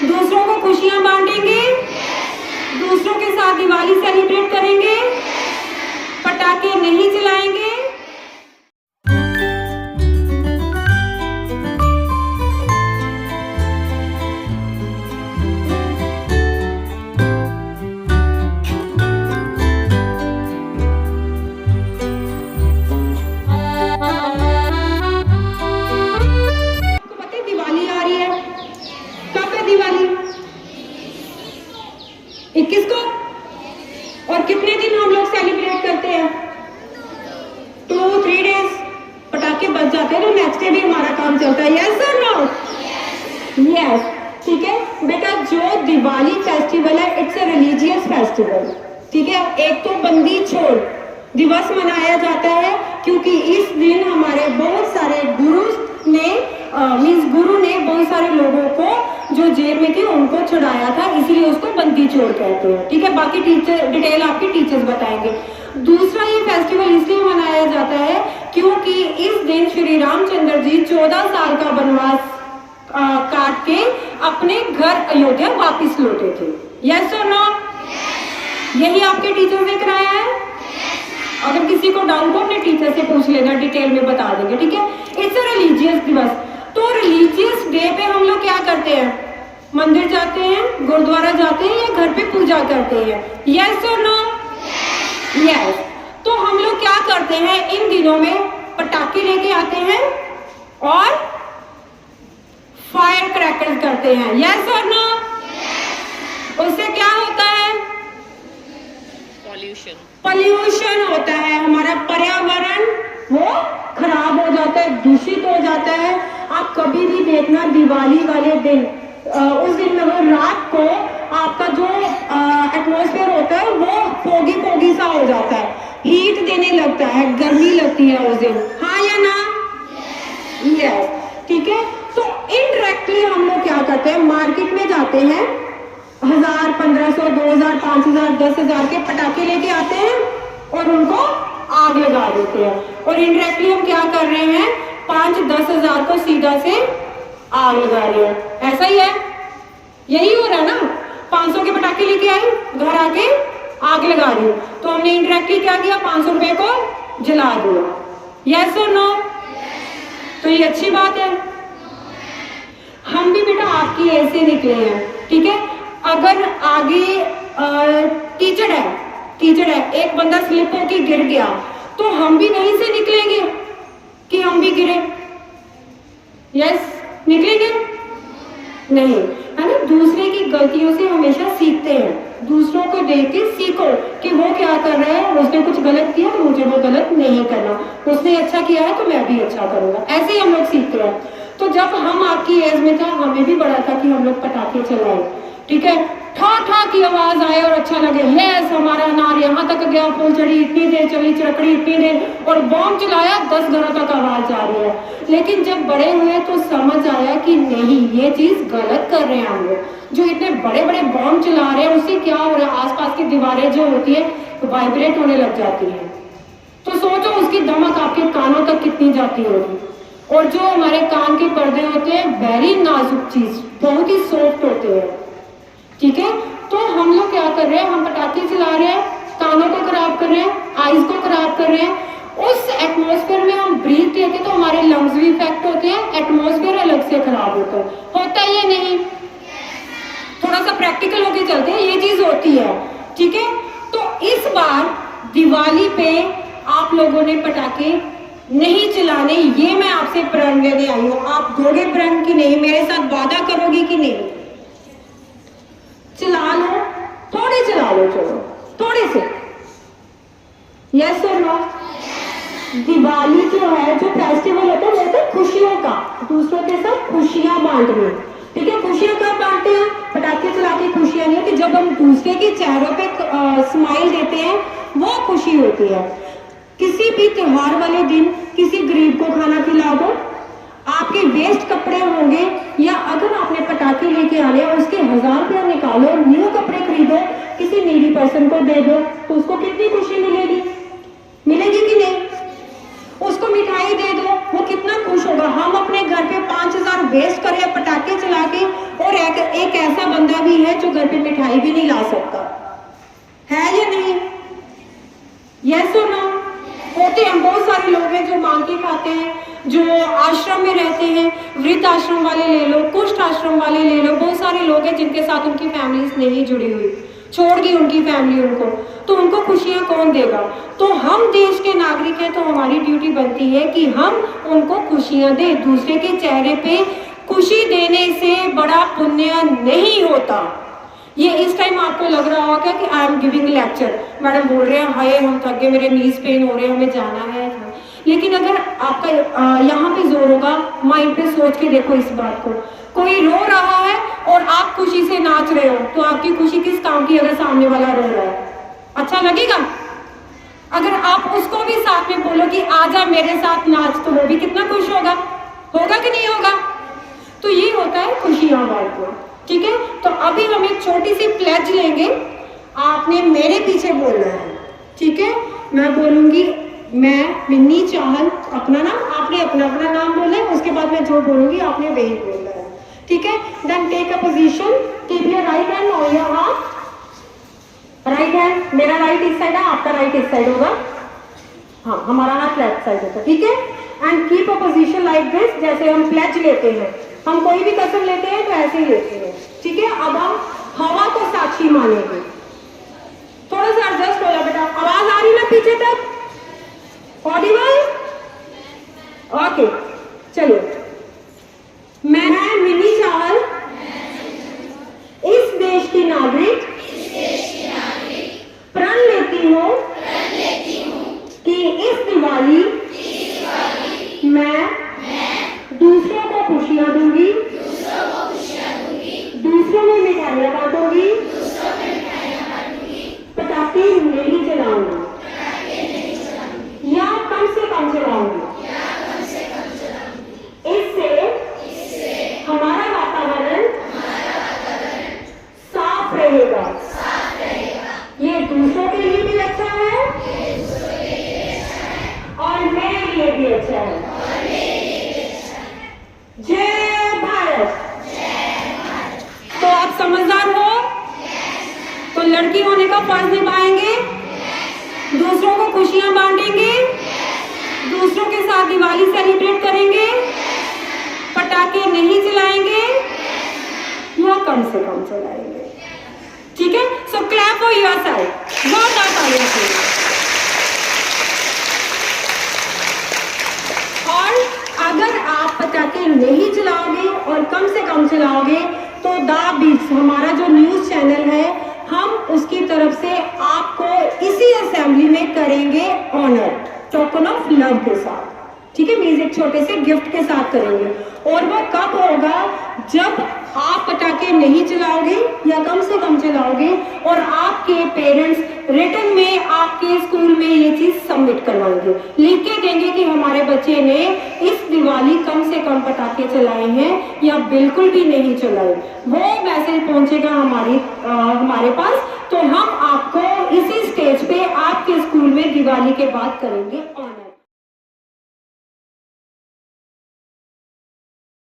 दूसरों को खुशियां बांटेंगे, दूसरों के साथ दिवाली सेलिब्रेट करेंगे, पटाखे नहीं जलाएंगे। दिवाली आ रही है, कब है दिवाली? 21 को। और कितने दिन हम लोग सेलिब्रेट करते हैं? 2-3 डेज। पटाखे बज जाते हैं तो नेक्स्ट डे भी हमारा काम चलता है। यस और नो? यस। ठीक है बेटा, जो दिवाली फेस्टिवल है इट्स अ रिलीजियस फेस्टिवल। ठीक है, एक तो बंदी छोड़ दिवस मनाया जाता है क्योंकि इस दिन हमारे बहुत सारे गुरु ने बहुत सारे लोगों को जो जेल में थे उनको छुड़ाया था, इसीलिए उसको बंदी छोड़ कहते हैं। ठीक है, बाकी डिटेल आपके टीचर्स बताएंगे। दूसरा, ये फेस्टिवल इसलिए मनाया जाता है क्योंकि इस दिन श्री रामचंद्र जी 14 साल का वनवास काट के अपने घर अयोध्या वापिस लौटे थे। यस और नो? यही आपके टीचर ने कराया है। अगर किसी को डाउट हो अपने टीचर से पूछ लेना, डिटेल में बता देंगे। ठीक है, इट्स अ रिलीजियस दिवस। तो रिलीजियस डे पे हम लोग क्या करते हैं? मंदिर जाते हैं, गुरुद्वारा जाते हैं या घर पे पूजा करते हैं। यस और नो? यस। तो हम लोग क्या करते हैं इन दिनों में? पटाखे लेके आते हैं और फायर क्रैकर्स करते हैं। यस और नो? उससे क्या होता है? पॉल्यूशन होता है, हमारा पर्यावरण वो खराब हो जाता है, दूषित हो जाता है। आप कभी भी देखना दिवाली वाले दिन, उस दिन में वो रात को आपका जो एटमॉस्फेयर होता है वो फोगी सा हो जाता है, हीट देने लगता है, गर्मी लगती है उस दिन। हाँ या ना? यस। ठीक है, तो इनडायरेक्टली हम लोग क्या करते हैं? मार्केट में जाते हैं, 1000, 1500, 2000, 5000, 10,000 के पटाखे लेके आते हैं और उनको आग लगा देते हैं। और इनडायरेक्टली हम क्या कर रहे हैं? 5-10 हजार को सीधा से आग लगा रहे हैं। ऐसा ही है, यही हो रहा है ना। 500 के पटाखे लेके आए, घर आके आग लगा रही हूँ, तो हमने इनडायरेक्टली क्या किया? 500 रुपए को जला दिया। यस और नो? तो ये अच्छी बात है। हम भी बेटा आपकी एज से निकले हैं। ठीक है, अगर आगे टीचर है, एक बंदा स्लिप होके गिर गया तो हम भी वहीं से निकलेंगे कि हम भी गिरे? यस, निकलेंगे नहीं, है ना। दूसरे की गलतियों से हमेशा सीखते हैं। दूसरों को देख के सीखो कि वो क्या कर रहा है, उसने कुछ गलत किया, मुझे वो गलत नहीं करना, उसने अच्छा किया है तो मैं भी अच्छा करूंगा। ऐसे ही हम लोग सीखते हैं। तो जब हम आपकी एज में था, हमें भी बड़ा था कि हम लोग पटाखे चलाए। ठीक है, ठा ठा की आवाज आए और अच्छा लगे, यस हमारा अनार यहाँ तक गया, फुलझड़ी इतनी देर चली, चरकड़ी इतनी देर, और बॉम्ब चलाया 10 घरों तक आवाज आ रही है। लेकिन जब बड़े हुए तो समझ आया कि नहीं, ये चीज गलत कर रहे हैं हम लोग। जो इतने बड़े बड़े बॉम्ब चला रहे हैं उससे क्या हो रहा है? आसपास की दीवारें जो होती है तो वाइब्रेट होने लग जाती है। तो सोचो उसकी दमक आपके कानों तक कितनी जाती होगी। और जो हमारे कान के पर्दे होते हैं, वेरी नाजुक चीज, बहुत ही सॉफ्ट होते हैं। ठीक है, तो हम लोग क्या कर रहे हैं? हम पटाखे चला रहे हैं, कानों को खराब कर रहे हैं, आईज को खराब कर रहे हैं। उस एटमॉस्फेयर में हम ब्रीथ लेते तो हमारे लंग्स भी इफेक्ट होते हैं, एटमॉस्फेयर अलग से खराब होता है या नहीं? थोड़ा सा प्रैक्टिकल होके चलते हैं, ये चीज होती है। ठीक है, तो इस बार दिवाली पे आप लोगों ने पटाखे नहीं चलाने, ये मैं आपसे प्रण लेने आई हूँ। आप दोगे प्रण की नहीं? मेरे साथ वादा करोगी कि नहीं? चला लो, थोड़े चला लो, चलो थोड़े से। यस और नो? दिवाली जो है, जो फेस्टिवल होता है वो होता है खुशियों का, दूसरों के साथ खुशियां बांटना। ठीक है, खुशियां कब बांटते हैं? पटाखे चला के खुशियां नहीं होती, जब हम दूसरे के चेहरों पे स्माइल देते हैं वो खुशी होती है। किसी भी त्योहार वाले दिन किसी गरीब को खाना खिला दो, आपके वेस्ट कपड़े होंगे या अगर आपने पटाखे लेके आने और उसके 1000 रुपया निकालो, न्यू कपड़े खरीदो, किसी नीडी पर्सन को दे दो, तो उसको कितनी खुशी मिलेगी? मिलेगी कि नहीं? उसको मिठाई दे दो, वो कितना खुश होगा। हम अपने घर पे 5,000 वेस्ट करें पटाखे चला के, और एक ऐसा बंदा भी है जो घर पे मिठाई भी नहीं ला सकता, है या नहीं? यस और नो? होते हैं, बहुत सारे लोग हैं जो मांग के खाते हैं, जो आश्रम में रहते हैं, वृद्ध आश्रम वाले ले लो, कुष्ठ आश्रम वाले ले लो, बहुत सारे लोग हैं जिनके साथ उनकी फैमिलीज नहीं जुड़ी हुई, छोड़ दी उनकी फैमिली उनको, तो उनको खुशियां कौन देगा? तो हम देश के नागरिक हैं, तो हमारी ड्यूटी बनती है कि हम उनको खुशियां दें। दूसरे के चेहरे पे खुशी देने से बड़ा पुण्य नहीं होता। ये इस टाइम आपको लग रहा होगा कि I am giving lecture, madam बोल रहे हैं हाय हम थक गए, मेरे नीज पेन हो रहे हैं, हमें जाना है। लेकिन अगर आपका यहाँ पे जोर होगा, माइंड पे सोच के देखो इस बात को, कोई रो रहा है और आप खुशी से नाच रहे हो, तो आपकी खुशी किस काम की अगर सामने वाला रो रहा है? अच्छा लगेगा? अगर आप उसको भी साथ में बोलो कि आजा मेरे साथ नाच, तो वो भी कितना खुश होगा? होगा कि नहीं होगा? तो ये होता है खुशियां बांटना। ठीक है, तो अभी हम एक छोटी सी प्लेज लेंगे, आपने मेरे पीछे बोलना है। ठीक है, मैं बोलूंगी मैं मिन्नी चाहल, अपना नाम, आपने अपना अपना नाम बोलना है, उसके बाद मैं जो बोलूंगी आपने वही बोलना है। ठीक है, then take a position, keep your right hand on your heart. Right hand, मेरा राइट इस साइड है, आपका राइट इस साइड होगा, हाँ हमारा हाथ लेफ्ट साइड होगा। ठीक है, and keep a position like this, जैसे हम प्लेज लेते हैं, हम कोई भी कसम लेते हैं तो ऐसे ही लेते हैं। ठीक है, अब हम हवा को साक्षी मानेंगे। थोड़ा सा एडजस्ट हो जाए बेटा, आवाज आ रही ना पीछे तक? ऑडिबल? ओके, चलिए। मैं मिन्नी चाहल इस देश की नागरिक प्रण लेती हूँ कि इस दिवाली मैं दूसरों को खुशियां दूंगी, दूसरों में मिठाइयां बांटूंगी, पटाखे नहीं जलाऊंगी या कम से कम चलाऊंगी। इससे हमारा वातावरण साफ रहेगा, ये दूसरों के लिए भी अच्छा है और मेरे लिए भी अच्छा है। जय भारत। तो आप समझदार हो, तो लड़की होने का फर्ज निभाएंगे, दूसरों को खुशियां बांटेंगे, दूसरों के साथ दिवाली सेलिब्रेट करेंगे, पटाखे नहीं जलाएंगे या कम से कम चलाएंगे। ठीक है, सो क्लैप फॉर योरसेल्फ, जोरदार तालियां दीजिए। और अगर आप पटाखे नहीं चलाओगे और कम से कम चलाओगे, तो द बीट्स हमारा जो न्यूज चैनल है, हम उसकी तरफ से आपको इसी असेंबली में करेंगे ऑनर, टोकन ऑफ लव के साथ। ठीक है, मीन्स एक छोटे से गिफ्ट के साथ करेंगे। और वो कब होगा? जब आप पटाखे नहीं चलाओगे या कम से कम चलाओगे और आपके पेरेंट्स रिटर्न में आपके स्कूल में ये चीज सबमिट करवाएंगे, लिख के देंगे कि हमारे बच्चे ने इस दिवाली कम से कम पटाखे चलाए हैं या बिल्कुल भी नहीं चलाए। वो मैसेज पहुंचेगा हमारे पास, तो हम आपको इसी स्टेज पे आपके स्कूल में दिवाली के बाद करेंगे।